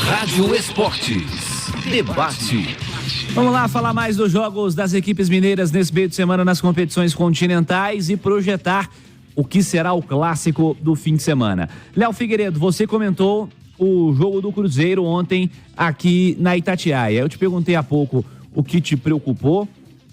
Rádio Esportes. Debate. Vamos lá falar mais dos jogos das equipes mineiras nesse meio de semana nas competições continentais e projetar o que será o clássico do fim de semana. Léo Figueiredo, você comentou o jogo do Cruzeiro ontem aqui na Itatiaia. Eu te perguntei há pouco o que te preocupou,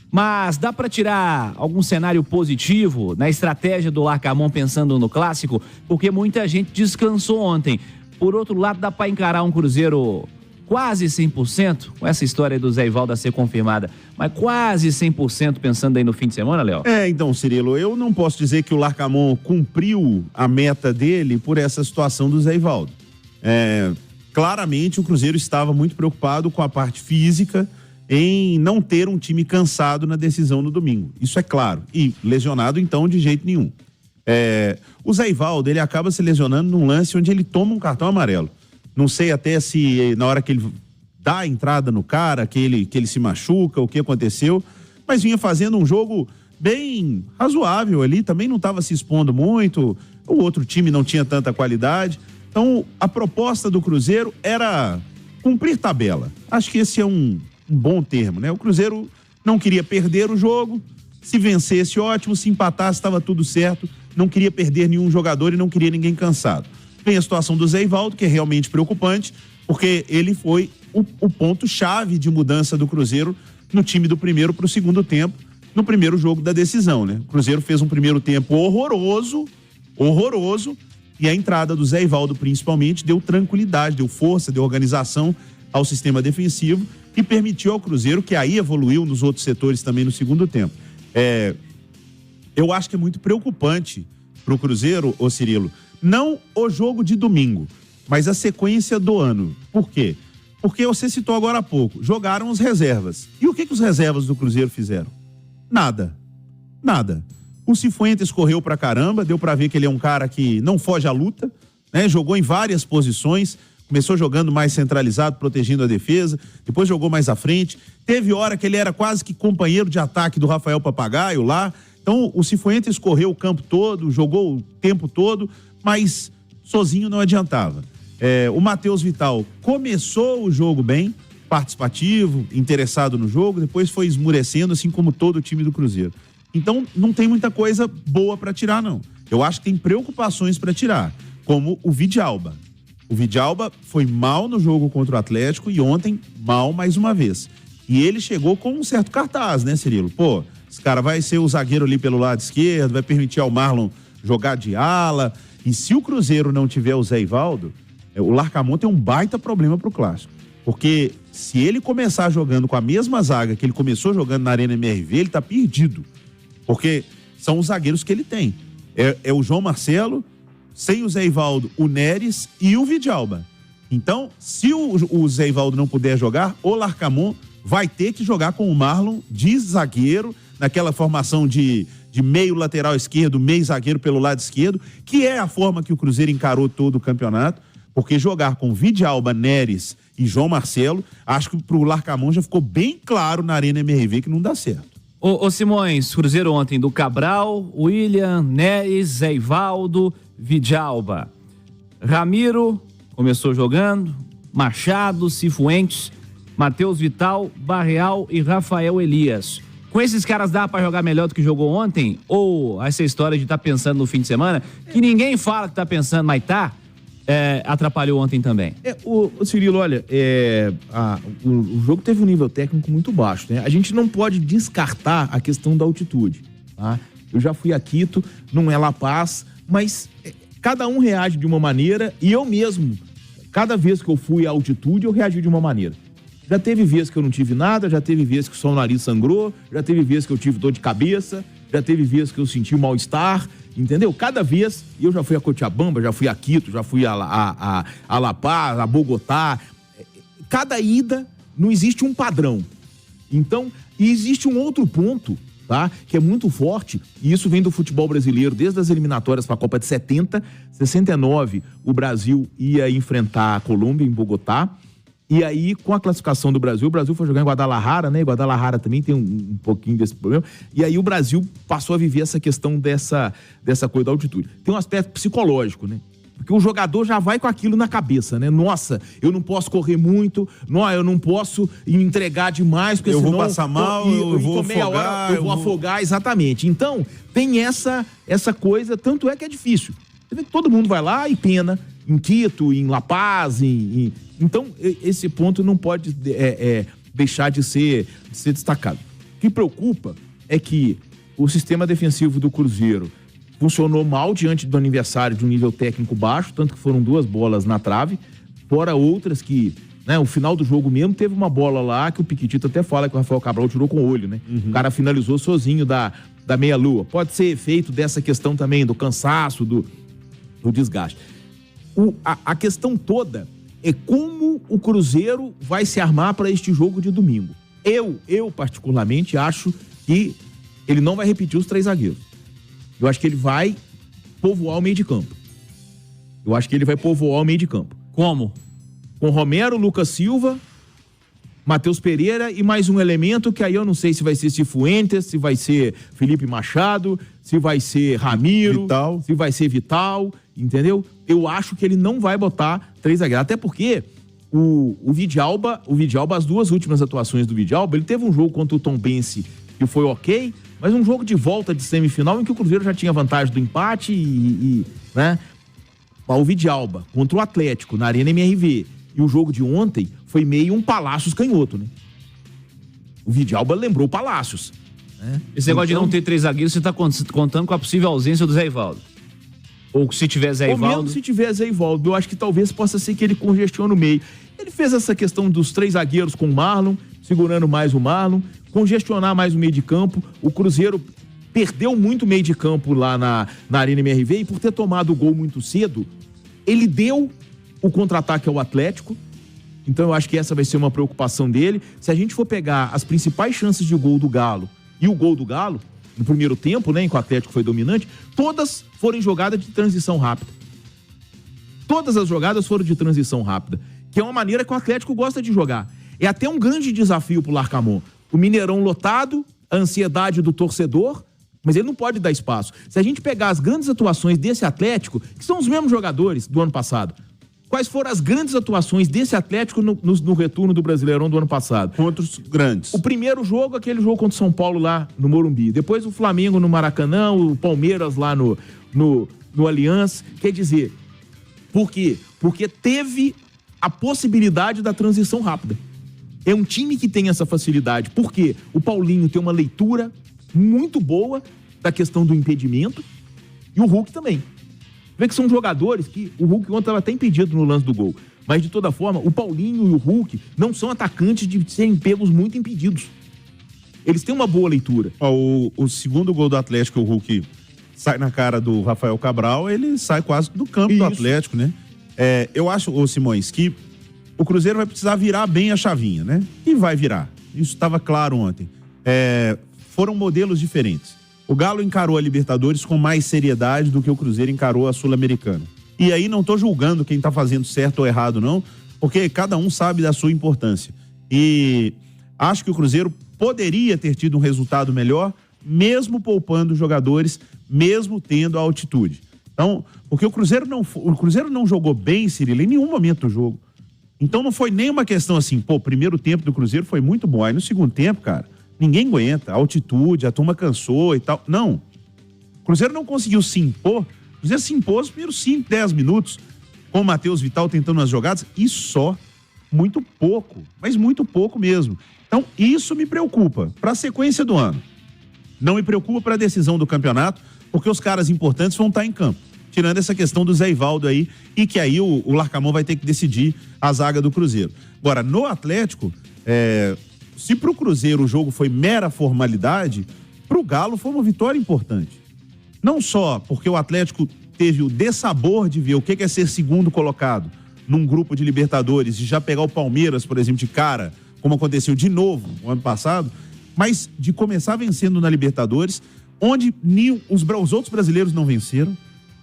mas dá para tirar algum cenário positivo na estratégia do Larcamón pensando no clássico? Porque muita gente descansou ontem. Por outro lado, dá para encarar um Cruzeiro quase 100%, com essa história do Zé Ivaldo a ser confirmada, mas quase 100% pensando aí no fim de semana, Léo? Então, Cirilo, eu não posso dizer que o Larcamón cumpriu a meta dele por essa situação do Zé Ivaldo. Claramente o Cruzeiro estava muito preocupado com a parte física, em não ter um time cansado na decisão no domingo. Isso é claro. E lesionado, então, de jeito nenhum. O Zé Ivaldo, ele acaba se lesionando num lance onde ele toma um cartão amarelo. Não sei até se na hora que ele dá a entrada no cara, que ele se machuca, o que aconteceu, mas vinha fazendo um jogo bem razoável ali, também não estava se expondo muito, o outro time não tinha tanta qualidade. Então, a proposta do Cruzeiro era cumprir tabela. Acho que esse é um bom termo, né? O Cruzeiro não queria perder o jogo, se vencesse, ótimo, se empatasse, estava tudo certo, não queria perder nenhum jogador e não queria ninguém cansado. Vem a situação do Zé Ivaldo, que é realmente preocupante, porque ele foi o ponto-chave de mudança do Cruzeiro no time do primeiro para o segundo tempo, no primeiro jogo da decisão, né? O Cruzeiro fez um primeiro tempo horroroso, e a entrada do Zé Ivaldo, principalmente, deu tranquilidade, deu força, deu organização ao sistema defensivo e permitiu ao Cruzeiro, que aí evoluiu nos outros setores também no segundo tempo. Eu acho que é muito preocupante para o Cruzeiro, ô Cirilo, não o jogo de domingo, mas a sequência do ano. Por quê? Porque você citou agora há pouco, jogaram os reservas. E o que os reservas do Cruzeiro fizeram? Nada. O Cifuentes correu pra caramba, deu pra ver que ele é um cara que não foge à luta, né? Jogou em várias posições, começou jogando mais centralizado, protegendo a defesa, depois jogou mais à frente. Teve hora que ele era quase que companheiro de ataque do Rafael Papagaio lá. Então, o Cifuentes correu o campo todo, jogou o tempo todo, mas sozinho não adiantava. O Matheus Vital começou o jogo bem, participativo, interessado no jogo, depois foi esmurecendo, assim como todo o time do Cruzeiro. Então, não tem muita coisa boa para tirar, não. Eu acho que tem preocupações para tirar, como o Vidalba. O Vidalba foi mal no jogo contra o Atlético e ontem mal mais uma vez. E ele chegou com um certo cartaz, né, Cirilo? Pô, esse cara vai ser o zagueiro ali pelo lado esquerdo, vai permitir ao Marlon jogar de ala. E se o Cruzeiro não tiver o Zé Ivaldo, o Larcamón tem um baita problema pro clássico. Porque se ele começar jogando com a mesma zaga que ele começou jogando na Arena MRV, ele tá perdido. Porque são os zagueiros que ele tem. É o João Marcelo, sem o Zé Ivaldo, o Neres e o Vidalba. Então, se o Zé Ivaldo não puder jogar, o Larcamón vai ter que jogar com o Marlon de zagueiro, naquela formação de meio lateral esquerdo, meio zagueiro pelo lado esquerdo, que é a forma que o Cruzeiro encarou todo o campeonato, porque jogar com Vidalba, Neres e João Marcelo, acho que pro Larcamón já ficou bem claro na Arena MRV que não dá certo. Ô Simões, Cruzeiro ontem do Cabral, William, Neres, Zé Ivaldo, Vidalba. Ramiro começou jogando, Machado, Cifuentes, Matheus Vital, Barreal e Rafael Elias. Com esses caras dá pra jogar melhor do que jogou ontem? Ou essa história de estar pensando no fim de semana, que ninguém fala que tá pensando, mas atrapalhou ontem também? O Cirilo, olha, o jogo teve um nível técnico muito baixo, né? A gente não pode descartar a questão da altitude, tá? Eu já fui a Quito, não é La Paz, mas cada um reage de uma maneira e eu mesmo, cada vez que eu fui à altitude, eu reagi de uma maneira. Já teve vezes que eu não tive nada, já teve vezes que só o nariz sangrou, já teve vezes que eu tive dor de cabeça, já teve vezes que eu senti um mal-estar, entendeu? Cada vez, eu já fui a Cochabamba, já fui a Quito, já fui a La Paz, a Bogotá. Cada ida não existe um padrão. Então, existe um outro ponto, tá? Que é muito forte, e isso vem do futebol brasileiro, desde as eliminatórias para a Copa de 70, 69, o Brasil ia enfrentar a Colômbia em Bogotá. E aí, com a classificação do Brasil, o Brasil foi jogar em Guadalajara, né? E Guadalajara também tem um pouquinho desse problema. E aí o Brasil passou a viver essa questão dessa coisa da altitude. Tem um aspecto psicológico, né? Porque o jogador já vai com aquilo na cabeça, né? Nossa, eu não posso correr muito, eu não posso entregar demais, porque eu senão... vou passar mal, eu vou com meia afogar. hora eu vou afogar, exatamente. Então, tem essa coisa, tanto é que é difícil. Você vê que todo mundo vai lá e pena, em Quito, em La Paz, então esse ponto não pode deixar de ser destacado. O que preocupa é que o sistema defensivo do Cruzeiro funcionou mal diante do aniversário de um nível técnico baixo, tanto que foram 2 bolas na trave, fora outras que, né, o final do jogo mesmo teve uma bola lá que o Piquitito até fala que o Rafael Cabral tirou com o olho, né? O cara finalizou sozinho da meia-lua. Pode ser efeito dessa questão também do cansaço, do desgaste. A questão toda é como o Cruzeiro vai se armar para este jogo de domingo. Eu particularmente acho que ele não vai repetir os 3 zagueiros. Eu acho que ele vai povoar o meio de campo. Como? Com Romero, Lucas Silva, Matheus Pereira e mais um elemento que aí eu não sei se vai ser Cifuentes, se vai ser Felipe Machado, se vai ser Ramiro, Vital. se vai ser Vital, entendeu? Eu acho que ele não vai botar 3 zagueiros, até porque o Vidalba, as 2 últimas atuações do Vidalba, ele teve um jogo contra o Tombense que foi ok, mas um jogo de volta de semifinal em que o Cruzeiro já tinha vantagem do empate né? O Vidalba contra o Atlético na Arena MRV e o jogo de ontem foi meio um Palácios canhoto, né? O Vidalba lembrou o Palácios, né? Esse negócio de não ter 3 zagueiros, você tá contando com a possível ausência do Zé Ivaldo? Ou se tiver Zé Ivaldo... Ou mesmo se tiver Zé Ivaldo, eu acho que talvez possa ser que ele congestione o meio. Ele fez essa questão dos 3 zagueiros com o Marlon, segurando mais o Marlon, congestionar mais o meio de campo. O Cruzeiro perdeu muito meio de campo lá na Arena MRV e por ter tomado o gol muito cedo, ele deu o contra-ataque ao Atlético. Então eu acho que essa vai ser uma preocupação dele. Se a gente for pegar as principais chances de gol do Galo e o gol do Galo, no primeiro tempo, né, em que o Atlético foi dominante, todas foram jogadas de transição rápida. Todas as jogadas foram de transição rápida, que é uma maneira que o Atlético gosta de jogar. É até um grande desafio pro Larcamon. O Mineirão lotado, a ansiedade do torcedor, mas ele não pode dar espaço. Se a gente pegar as grandes atuações desse Atlético, que são os mesmos jogadores do ano passado, quais foram as grandes atuações desse Atlético no retorno do Brasileirão do ano passado? Contra os grandes. O primeiro jogo, aquele jogo contra o São Paulo lá no Morumbi. Depois o Flamengo no Maracanã, o Palmeiras lá no Allianz. Quer dizer, por quê? Porque teve a possibilidade da transição rápida. É um time que tem essa facilidade. Por quê? O Paulinho tem uma leitura muito boa da questão do impedimento e o Hulk também. Vê que são jogadores que o Hulk ontem estava até impedido no lance do gol. Mas, de toda forma, o Paulinho e o Hulk não são atacantes de serem pegos muito impedidos. Eles têm uma boa leitura. O segundo gol do Atlético, o Hulk sai na cara do Rafael Cabral, ele sai quase do campo do Atlético, né? Eu acho, Simões, que o Cruzeiro vai precisar virar bem a chavinha, né? E vai virar. Isso estava claro ontem. Foram modelos diferentes. O Galo encarou a Libertadores com mais seriedade do que o Cruzeiro encarou a Sul-Americana. E aí não tô julgando quem tá fazendo certo ou errado, não, porque cada um sabe da sua importância. E acho que o Cruzeiro poderia ter tido um resultado melhor, mesmo poupando jogadores, mesmo tendo a altitude. Então, porque o Cruzeiro não jogou bem, Cirilo, em nenhum momento do jogo. Então não foi nem uma questão assim, o primeiro tempo do Cruzeiro foi muito bom. Aí no segundo tempo, cara, ninguém aguenta, a altitude, a turma cansou e tal. Não. O Cruzeiro não conseguiu se impor. O Cruzeiro se impôs nos primeiros 5, 10 minutos, com o Matheus Vital tentando as jogadas, e só. Muito pouco, mas muito pouco mesmo. Então, isso me preocupa para a sequência do ano. Não me preocupa para a decisão do campeonato, porque os caras importantes vão estar em campo. Tirando essa questão do Zé Ivaldo aí, e que aí o Larcamon vai ter que decidir a zaga do Cruzeiro. Agora, no Atlético, se pro Cruzeiro o jogo foi mera formalidade, pro Galo foi uma vitória importante. Não só porque o Atlético teve o dessabor de ver o que é ser segundo colocado num grupo de Libertadores e já pegar o Palmeiras, por exemplo, de cara, como aconteceu de novo no ano passado, mas de começar vencendo na Libertadores, onde os outros brasileiros não venceram.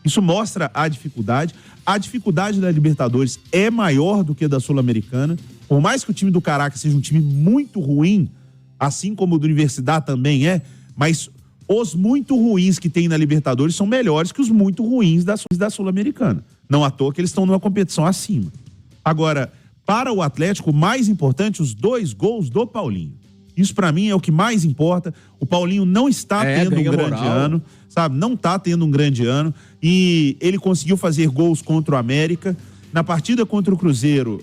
Isso mostra a dificuldade. A dificuldade da Libertadores é maior do que a da Sul-Americana. Por mais que o time do Caracas seja um time muito ruim, assim como o do Universidade também mas os muito ruins que tem na Libertadores são melhores que os muito ruins da Sul-Americana. Não à toa que eles estão numa competição acima. Agora, para o Atlético, o mais importante, os 2 gols do Paulinho. Isso para mim é o que mais importa. O Paulinho não está tendo um grande ano, sabe? Não está tendo um grande ano e ele conseguiu fazer gols contra o América. Na partida contra o Cruzeiro,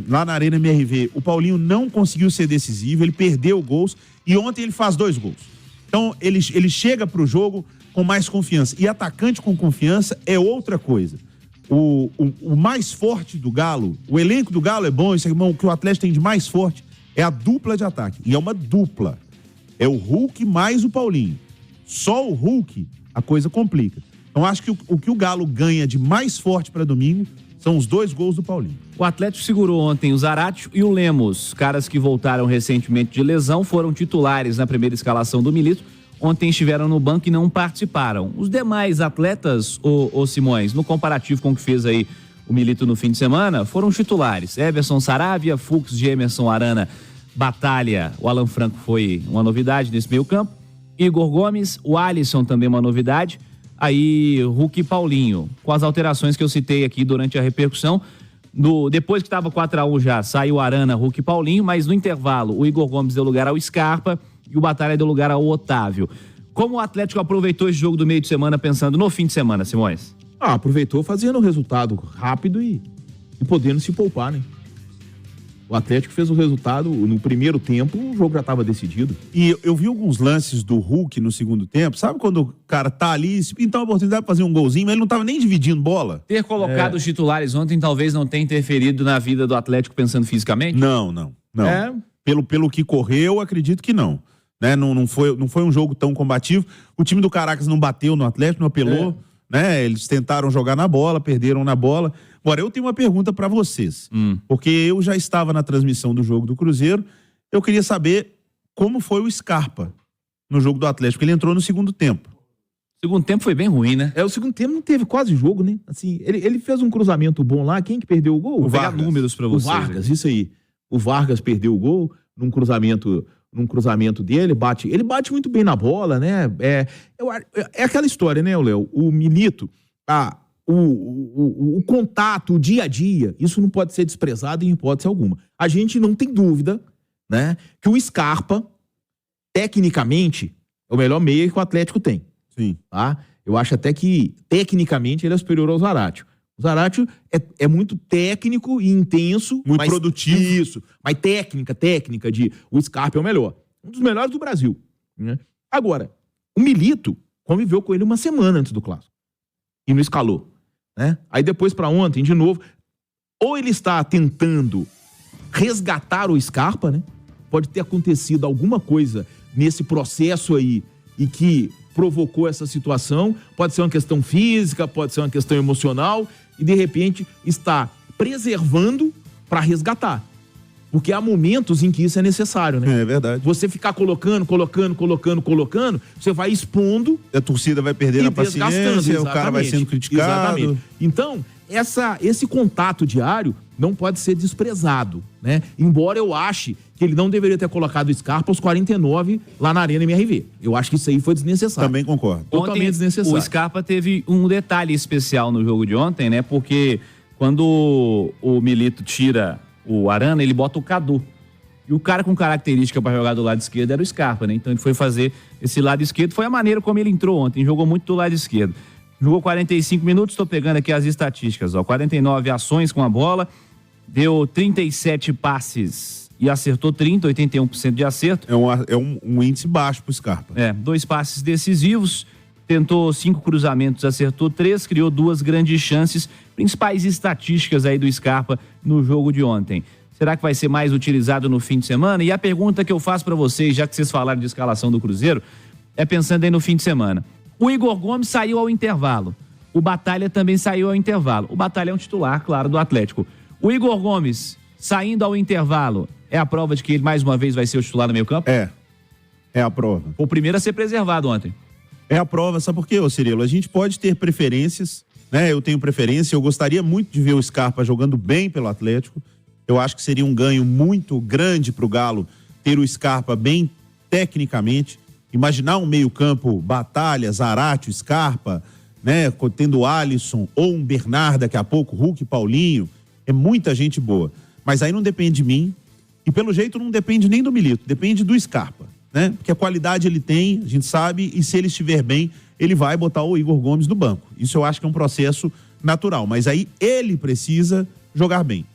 lá na Arena MRV, o Paulinho não conseguiu ser decisivo, ele perdeu gols e ontem ele faz 2 gols. Então ele chega para o jogo com mais confiança. E atacante com confiança é outra coisa. O mais forte do Galo, o elenco do Galo é bom, isso é o que o Atlético tem de mais forte é a dupla de ataque. E é uma dupla. É o Hulk mais o Paulinho. Só o Hulk, a coisa complica. Então acho que o que o Galo ganha de mais forte para domingo são os 2 gols do Paulinho. O Atlético segurou ontem o Zaratio e o Lemos, caras que voltaram recentemente de lesão, foram titulares na primeira escalação do Milito. Ontem estiveram no banco e não participaram. Os demais atletas, o Simões, no comparativo com o que fez aí o Milito no fim de semana, foram titulares. Everson Saravia, Fux, Gemerson, Arana, Batalha, o Alan Franco foi uma novidade nesse meio campo. Igor Gomes, o Alisson também uma novidade. Aí Hulk e Paulinho, com as alterações que eu citei aqui durante a repercussão. Depois que estava 4-1 já, saiu Arana, Hulk e Paulinho, mas no intervalo o Igor Gomes deu lugar ao Scarpa e o Batalha deu lugar ao Otávio. Como o Atlético aproveitou esse jogo do meio de semana pensando no fim de semana, Simões? Aproveitou fazendo o resultado rápido e podendo se poupar, né? O Atlético fez o resultado no primeiro tempo, o jogo já estava decidido. E eu vi alguns lances do Hulk no segundo tempo. Sabe quando o cara tá ali, se pintar uma oportunidade de fazer um golzinho, mas ele não tava nem dividindo bola? Ter colocado os titulares ontem talvez não tenha interferido na vida do Atlético pensando fisicamente? Não. Pelo que correu, acredito que não. Né? Não foi um jogo tão combativo. O time do Caracas não bateu no Atlético, não apelou. Né? Eles tentaram jogar na bola, perderam na bola. Agora, eu tenho uma pergunta para vocês. Porque eu já estava na transmissão do jogo do Cruzeiro. Eu queria saber como foi o Scarpa no jogo do Atlético. Ele entrou no segundo tempo. O segundo tempo foi bem ruim, né? O segundo tempo não teve quase jogo, né? Assim, ele fez um cruzamento bom lá. Quem que perdeu o gol? Vou pegar números para vocês. O Vargas, isso aí. O Vargas perdeu o gol num cruzamento dele, ele bate muito bem na bola, né? É aquela história, né, Léo? O Milito, o contato, o dia a dia, isso não pode ser desprezado em hipótese alguma. A gente não tem dúvida, né, que o Scarpa, tecnicamente, é o melhor meia que o Atlético tem. Sim. Tá? Eu acho até que, tecnicamente, ele é superior ao Zaratio. O Zaratio é muito técnico e intenso. Muito produtivo. Isso. Mas técnica o Scarpa é o melhor. Um dos melhores do Brasil. Né? Agora, o Milito conviveu com ele uma semana antes do clássico. E não escalou. Né? Aí depois para ontem, de novo, ou ele está tentando resgatar o Scarpa, né? Pode ter acontecido alguma coisa nesse processo aí e que provocou essa situação. Pode ser uma questão física, pode ser uma questão emocional. E, de repente, está preservando para resgatar. Porque há momentos em que isso é necessário, né? É verdade. Você ficar colocando, você vai expondo. A torcida vai perdendo a paciência, o cara vai sendo criticado. Exatamente. Então, esse contato diário não pode ser desprezado, né? Embora eu ache que ele não deveria ter colocado o Scarpa aos 49 lá na Arena MRV. Eu acho que isso aí foi desnecessário. Também concordo. Totalmente desnecessário. O Scarpa teve um detalhe especial no jogo de ontem, né? Porque quando o Milito tira o Arana, ele bota o Cadu. E o cara com característica para jogar do lado esquerdo era o Scarpa, né? Então ele foi fazer esse lado esquerdo. Foi a maneira como ele entrou ontem. Jogou muito do lado esquerdo. Jogou 45 minutos, estou pegando aqui as estatísticas. 49 ações com a bola. Deu 37 passes e acertou 30, 81% de acerto. É um índice baixo pro Scarpa. 2 passes decisivos, tentou 5 cruzamentos, acertou 3, criou 2 grandes chances. Principais estatísticas aí do Scarpa no jogo de ontem. Será que vai ser mais utilizado no fim de semana? E a pergunta que eu faço para vocês, já que vocês falaram de escalação do Cruzeiro, é pensando aí no fim de semana. O Igor Gomes saiu ao intervalo. O Batalha também saiu ao intervalo. O Batalha é um titular, claro, do Atlético. O Igor Gomes, saindo ao intervalo, é a prova de que ele mais uma vez vai ser o titular no meio campo? É a prova. O primeiro a ser preservado ontem. É a prova, sabe por quê, Cirilo? A gente pode ter preferências, né? Eu tenho preferência, eu gostaria muito de ver o Scarpa jogando bem pelo Atlético. Eu acho que seria um ganho muito grande pro Galo ter o Scarpa bem tecnicamente. Imaginar um meio campo, Batalha, Zaratio, Scarpa, né? Tendo o Alisson ou um Bernard daqui a pouco, Hulk, Paulinho, é muita gente boa. Mas aí não depende de mim e pelo jeito não depende nem do Milito, depende do Scarpa, né? Porque a qualidade ele tem, a gente sabe, e se ele estiver bem, ele vai botar o Igor Gomes no banco. Isso eu acho que é um processo natural, mas aí ele precisa jogar bem.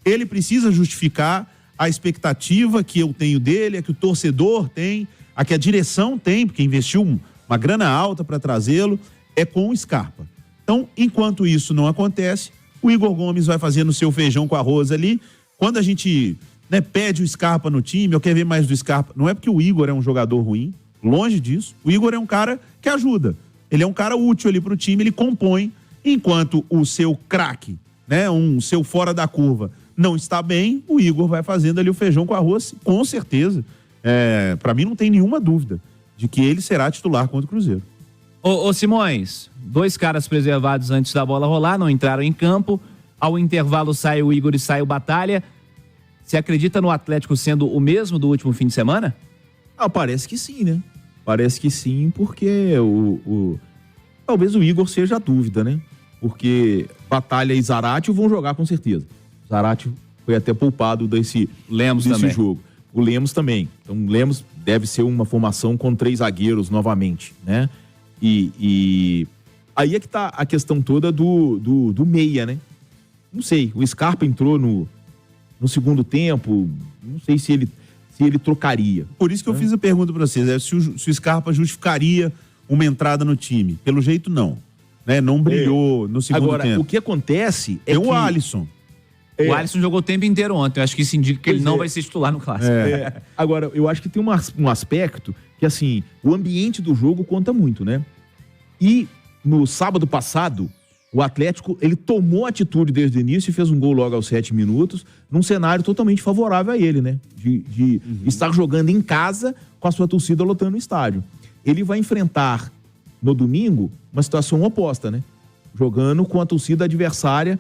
Ele precisa justificar a expectativa que eu tenho dele, a que o torcedor tem, a que a direção tem, porque investiu uma grana alta para trazê-lo, é com o Scarpa. Então, enquanto isso não acontece, o Igor Gomes vai fazendo o seu feijão com arroz ali. Quando a gente, né, pede o Scarpa no time, ou quer ver mais do Scarpa, não é porque o Igor é um jogador ruim, longe disso. O Igor é um cara que ajuda. Ele é um cara útil ali para o time, ele compõe, enquanto o seu craque, né, seu fora da curva, não está bem, o Igor vai fazendo ali o feijão com arroz, com certeza. Para mim não tem nenhuma dúvida de que ele será titular contra o Cruzeiro. Ô Simões, 2 caras preservados antes da bola rolar, não entraram em campo. Ao intervalo sai o Igor e sai o Batalha. Você acredita no Atlético sendo o mesmo do último fim de semana? Parece que sim, né? Parece que sim, porque talvez o Igor seja a dúvida, né? Porque Batalha e Zarate vão jogar com certeza. Zarate foi até poupado desse jogo. O Lemos também. Então o Lemos deve ser uma formação com 3 zagueiros novamente, né? E aí é que tá a questão toda do meia, né? Não sei, o Scarpa entrou no segundo tempo, não sei se ele trocaria. Por isso que eu fiz a pergunta para vocês, se o Scarpa justificaria uma entrada no time. Pelo jeito, não. Né? Não brilhou no segundo tempo. Agora, o que acontece é que... o Alisson. O Alisson jogou o tempo inteiro ontem. Eu acho que isso indica que ele não vai ser titular no Clássico. Agora, eu acho que tem um aspecto que, assim, o ambiente do jogo conta muito, né? E no sábado passado, o Atlético, ele tomou atitude desde o início e fez um gol logo aos 7 minutos, num cenário totalmente favorável a ele, né? De estar jogando em casa com a sua torcida lotando o estádio. Ele vai enfrentar, no domingo, uma situação oposta, né? Jogando com a torcida adversária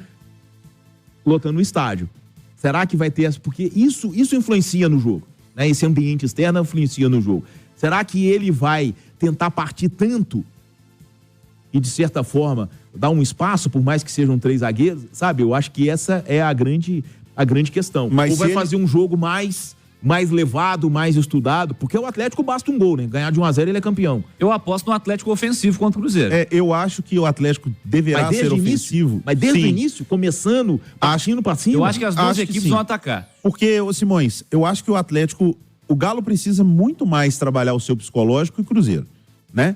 lotando o estádio. Será que vai ter essa... Porque isso influencia no jogo, né? Esse ambiente externo influencia no jogo. Será que ele vai tentar partir tanto e, de certa forma, dar um espaço, por mais que sejam 3 zagueiros? Sabe, eu acho que essa é a grande questão. Mas ou vai fazer um jogo mais levado, mais estudado, porque o Atlético basta um gol, né? Ganhar de 1-0 ele é campeão. Eu aposto no Atlético ofensivo contra o Cruzeiro. Eu acho que o Atlético deverá ser ofensivo. Mas desde o início, começando, partindo pra cima? Eu acho que as duas equipes vão atacar. Porque, Simões, eu acho que o Atlético, o Galo precisa muito mais trabalhar o seu psicológico que o Cruzeiro, né?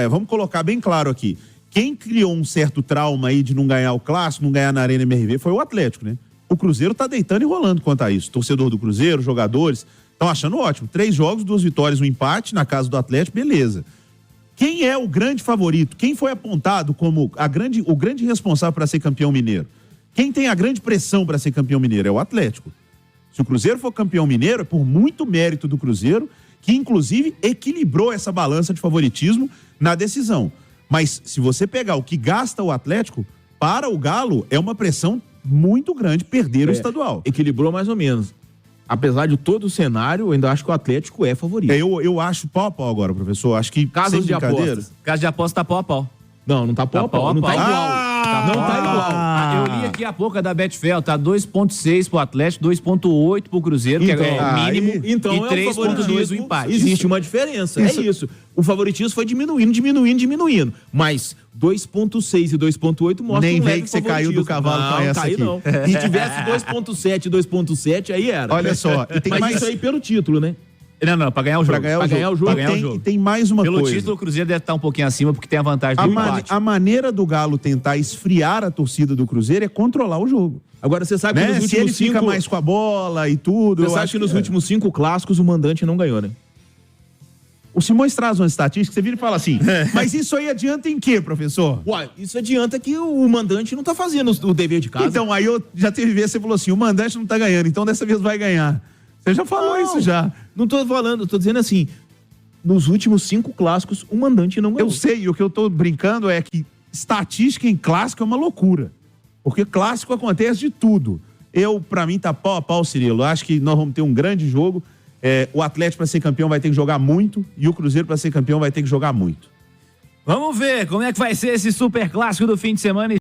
Vamos colocar bem claro aqui. Quem criou um certo trauma aí de não ganhar o Clássico, não ganhar na Arena MRV, foi o Atlético, né? O Cruzeiro tá deitando e rolando quanto a isso. Torcedor do Cruzeiro, jogadores, estão achando ótimo. 3 jogos, 2 vitórias, 1 empate na casa do Atlético, beleza. Quem é o grande favorito? Quem foi apontado como o grande responsável para ser campeão mineiro? Quem tem a grande pressão para ser campeão mineiro? É o Atlético. Se o Cruzeiro for campeão mineiro, é por muito mérito do Cruzeiro, que inclusive equilibrou essa balança de favoritismo na decisão. Mas se você pegar o que gasta o Atlético, para o Galo é uma pressão muito grande perder o estadual. Equilibrou mais ou menos. Apesar de todo o cenário, eu ainda acho que o Atlético é favorito. Eu acho pau a pau agora, professor. Acho que casos de apostas. Caso de aposta tá pau a pau. Não tá pau a pau. Não tá igual. Não tá igual. Eu li aqui a pouco da Betfair, tá 2,6 pro Atlético, 2,8 pro Cruzeiro, então, que é mínimo, então e 3,2 o empate. Existe uma diferença, é isso. O favoritismo foi diminuindo. Mas 2,6 e 2,8 mostra nem um leve que você caiu do cavalo com essa aqui. Não. Se tivesse 2,7 e 2,7, aí era. Olha só. E tem mas mais... isso aí pelo título, né? Não, pra ganhar o jogo. Pra ganhar o jogo. E tem mais uma coisa. Pelo título, o Cruzeiro deve estar um pouquinho acima, porque tem a vantagem do empate. A maneira do Galo tentar esfriar a torcida do Cruzeiro é controlar o jogo. Agora, você sabe que nos últimos se ele fica mais com a bola e tudo... Você sabe que nos últimos 5 clássicos o mandante não ganhou, né? O Simões traz uma estatística, você vira e fala assim, mas isso aí adianta em quê, professor? Ué, isso adianta que o mandante não tá fazendo o dever de casa. Então, aí eu já teve vez, você falou assim, o mandante não tá ganhando, então dessa vez vai ganhar. Você já falou isso já. Não tô falando, tô dizendo assim, nos últimos 5 clássicos, o mandante não ganhou. Eu sei, e o que eu tô brincando é que estatística em clássico é uma loucura. Porque clássico acontece de tudo. Pra mim, tá pau a pau, Cirilo. Acho que nós vamos ter um grande jogo. O Atlético, para ser campeão, vai ter que jogar muito. E o Cruzeiro, para ser campeão, vai ter que jogar muito. Vamos ver como é que vai ser esse super clássico do fim de semana.